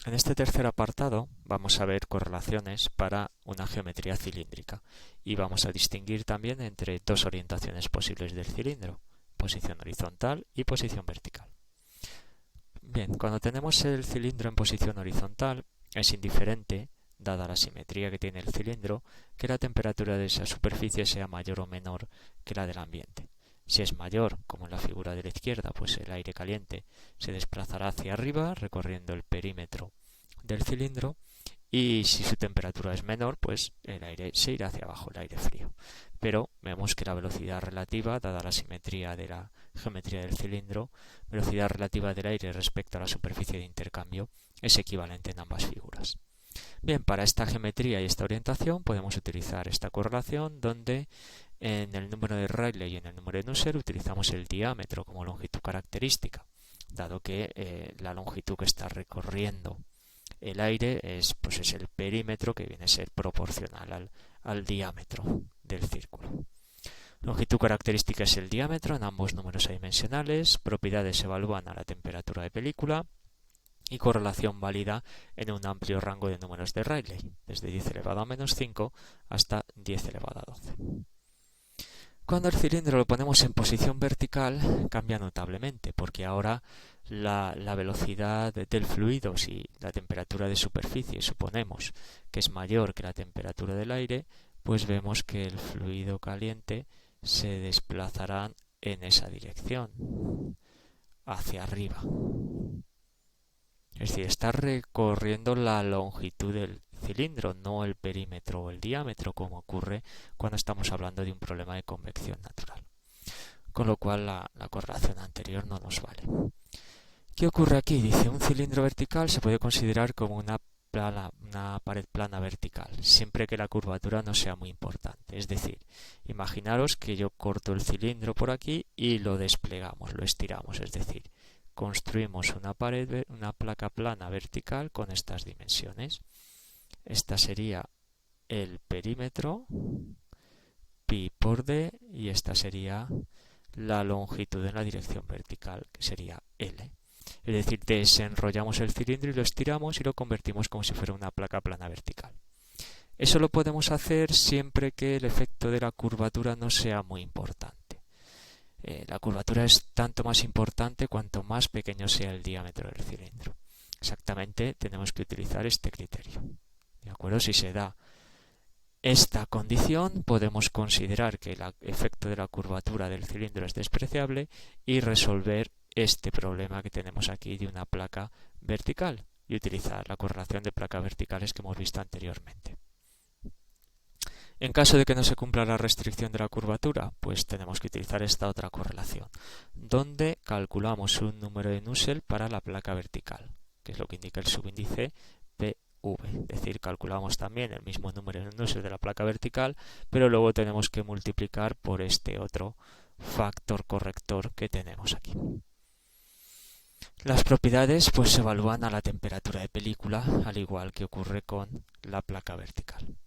En este tercer apartado vamos a ver correlaciones para una geometría cilíndrica y vamos a distinguir también entre dos orientaciones posibles del cilindro, posición horizontal y posición vertical. Bien, cuando tenemos el cilindro en posición horizontal es indiferente, dada la simetría que tiene el cilindro, que la temperatura de esa superficie sea mayor o menor que la del ambiente. Si es mayor, como en la figura de la izquierda, pues el aire caliente se desplazará hacia arriba recorriendo el perímetro del cilindro, y si su temperatura es menor, pues el aire se irá hacia abajo, el aire frío. Pero vemos que la velocidad relativa, dada la simetría de la geometría del cilindro, velocidad relativa del aire respecto a la superficie de intercambio es equivalente en ambas figuras. Bien, para esta geometría y esta orientación podemos utilizar esta correlación donde en el número de Rayleigh y en el número de Nusselt utilizamos el diámetro como longitud característica, dado que la longitud que está recorriendo el aire es el perímetro, que viene a ser proporcional al diámetro del círculo. Longitud característica es el diámetro en ambos números adimensionales, propiedades se evalúan a la temperatura de película y correlación válida en un amplio rango de números de Rayleigh, desde 10 elevado a menos 5 hasta 10 elevado a 12. Cuando el cilindro lo ponemos en posición vertical, cambia notablemente, porque ahora la velocidad del fluido, si la temperatura de superficie suponemos que es mayor que la temperatura del aire, pues vemos que el fluido caliente se desplazará en esa dirección, hacia arriba. Es decir, está recorriendo la longitud del cilindro, no el perímetro o el diámetro, como ocurre cuando estamos hablando de un problema de convección natural. Con lo cual la correlación anterior no nos vale. ¿Qué ocurre aquí? Dice, un cilindro vertical se puede considerar como una pared plana vertical, siempre que la curvatura no sea muy importante. Es decir, imaginaros que yo corto el cilindro por aquí y lo desplegamos, lo estiramos, es decir, construimos una placa plana vertical con estas dimensiones. Esta sería el perímetro, pi por d, y esta sería la longitud en la dirección vertical, que sería L. Es decir, desenrollamos el cilindro y lo estiramos y lo convertimos como si fuera una placa plana vertical. Eso lo podemos hacer siempre que el efecto de la curvatura no sea muy importante. La curvatura es tanto más importante cuanto más pequeño sea el diámetro del cilindro. Exactamente, tenemos que utilizar este criterio. ¿De acuerdo? Si se da esta condición, podemos considerar que el efecto de la curvatura del cilindro es despreciable y resolver este problema que tenemos aquí de una placa vertical y utilizar la correlación de placas verticales que hemos visto anteriormente. En caso de que no se cumpla la restricción de la curvatura, pues tenemos que utilizar esta otra correlación, donde calculamos un número de Nusselt para la placa vertical, que es lo que indica el subíndice PV. Es decir, calculamos también el mismo número de Nusselt de la placa vertical, pero luego tenemos que multiplicar por este otro factor corrector que tenemos aquí. Las propiedades pues se evalúan a la temperatura de película, al igual que ocurre con la placa vertical.